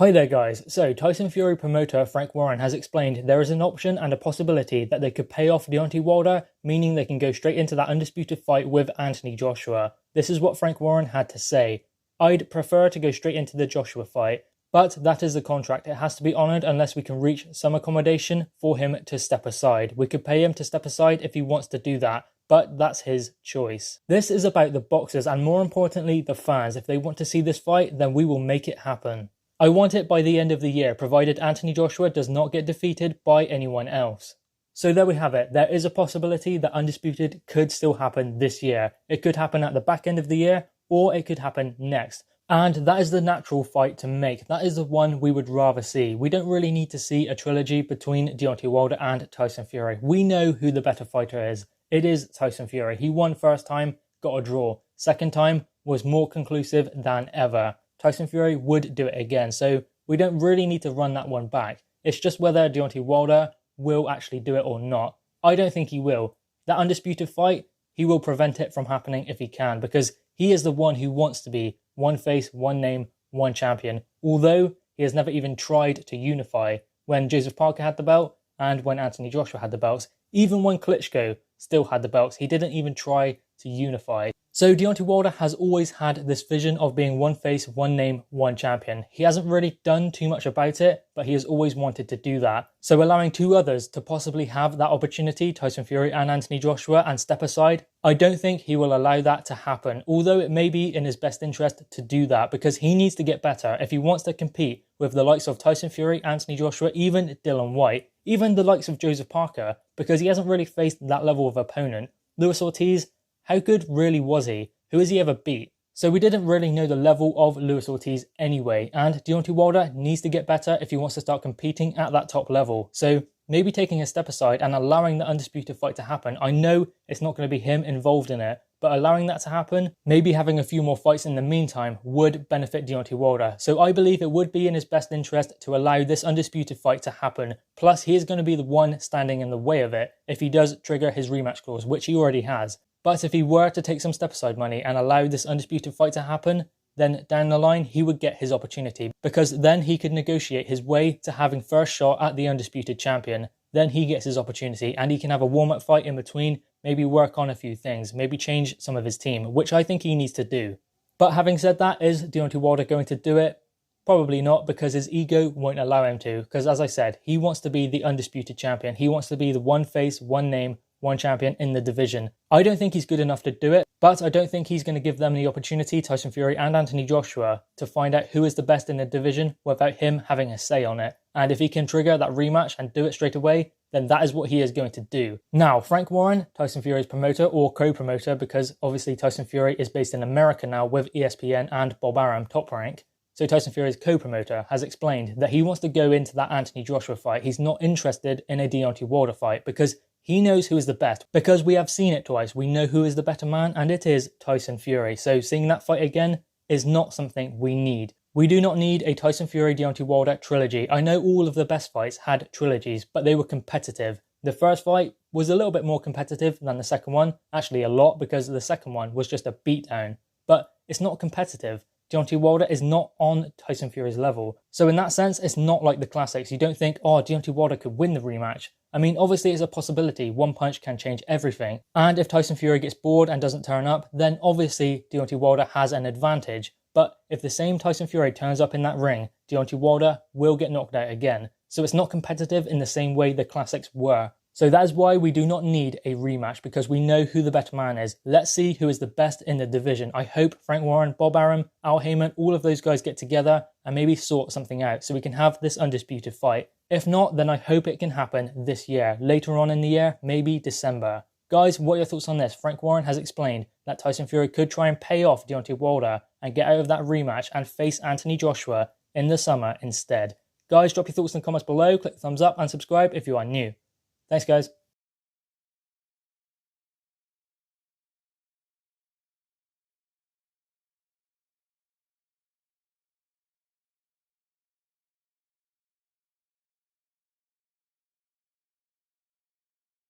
Hi there guys, so Tyson Fury promoter Frank Warren has explained there is an option and a possibility that they could pay off Deontay Wilder, meaning they can go straight into that undisputed fight with Anthony Joshua. This is what Frank Warren had to say. I'd prefer to go straight into the Joshua fight, but that is the contract. It has to be honoured unless we can reach some accommodation for him to step aside. We could pay him to step aside if he wants to do that, but that's his choice. This is about the boxers and more importantly the fans. If they want to see this fight, then we will make it happen. I want it by the end of the year, provided Anthony Joshua does not get defeated by anyone else. So there we have it. There is a possibility that Undisputed could still happen this year. It could happen at the back end of the year, or it could happen next. And that is the natural fight to make. That is the one we would rather see. We don't really need to see a trilogy between Deontay Wilder and Tyson Fury. We know who the better fighter is. It is Tyson Fury. He won first time, got a draw. Second time was more conclusive than ever. Tyson Fury would do it again, so we don't really need to run that one back. It's just whether Deontay Wilder will actually do it or not. I don't think he will. That undisputed fight, he will prevent it from happening if he can, because he is the one who wants to be one face, one name, one champion, although he has never even tried to unify when Joseph Parker had the belt and when Anthony Joshua had the belts. Even when Klitschko still had the belts, he didn't even try to unify. So Deontay Wilder has always had this vision of being one face, one name, one champion. He hasn't really done too much about it, but he has always wanted to do that. So allowing two others to possibly have that opportunity, Tyson Fury and Anthony Joshua, and step aside, I don't think he will allow that to happen, although it may be in his best interest to do that because he needs to get better if he wants to compete with the likes of Tyson Fury, Anthony Joshua, even Dillian Whyte, even the likes of Joseph Parker, because he hasn't really faced that level of opponent. Luis Ortiz, how good really was he? Who has he ever beat? So we didn't really know the level of Luis Ortiz anyway, and Deontay Wilder needs to get better if he wants to start competing at that top level. So maybe taking a step aside and allowing the undisputed fight to happen. I know it's not going to be him involved in it, but allowing that to happen, maybe having a few more fights in the meantime would benefit Deontay Wilder. So I believe it would be in his best interest to allow this undisputed fight to happen. Plus, he is going to be the one standing in the way of it if he does trigger his rematch clause, which he already has. But if he were to take some step-aside money and allow this undisputed fight to happen, then down the line, he would get his opportunity because then he could negotiate his way to having first shot at the undisputed champion. Then he gets his opportunity and he can have a warm-up fight in between, maybe work on a few things, maybe change some of his team, which I think he needs to do. But having said that, is Deontay Wilder going to do it? Probably not, because his ego won't allow him to, because as I said, he wants to be the undisputed champion. He wants to be the one face, one name, one champion in the division. I don't think he's good enough to do it, but I don't think he's going to give them the opportunity, Tyson Fury and Anthony Joshua, to find out who is the best in the division without him having a say on it. And if he can trigger that rematch and do it straight away, then that is what he is going to do. Now, Frank Warren, Tyson Fury's promoter or co-promoter, because obviously Tyson Fury is based in America now with ESPN and Bob Arum, Top Rank. So Tyson Fury's co-promoter has explained that he wants to go into that Anthony Joshua fight. He's not interested in a Deontay Wilder fight because he knows who is the best, because we have seen it twice. We know who is the better man, and it is Tyson Fury. So seeing that fight again is not something we need. We do not need a Tyson Fury-Deontay Wilder trilogy. I know all of the best fights had trilogies, but they were competitive. The first fight was a little bit more competitive than the second one, actually a lot, because the second one was just a beatdown. But it's not competitive. Deontay Wilder is not on Tyson Fury's level. So in that sense, it's not like the classics. You don't think, oh, Deontay Wilder could win the rematch. I mean, obviously it's a possibility. One punch can change everything. And if Tyson Fury gets bored and doesn't turn up, then obviously Deontay Wilder has an advantage. But if the same Tyson Fury turns up in that ring, Deontay Wilder will get knocked out again. So it's not competitive in the same way the classics were. So that is why we do not need a rematch, because we know who the better man is. Let's see who is the best in the division. I hope Frank Warren, Bob Arum, Al Heyman, all of those guys get together and maybe sort something out so we can have this undisputed fight. If not, then I hope it can happen this year. Later on in the year, maybe December. Guys, what are your thoughts on this? Frank Warren has explained that Tyson Fury could try and pay off Deontay Wilder and get out of that rematch and face Anthony Joshua in the summer instead. Guys, drop your thoughts in the comments below, click the thumbs up and subscribe if you are new. Thanks guys.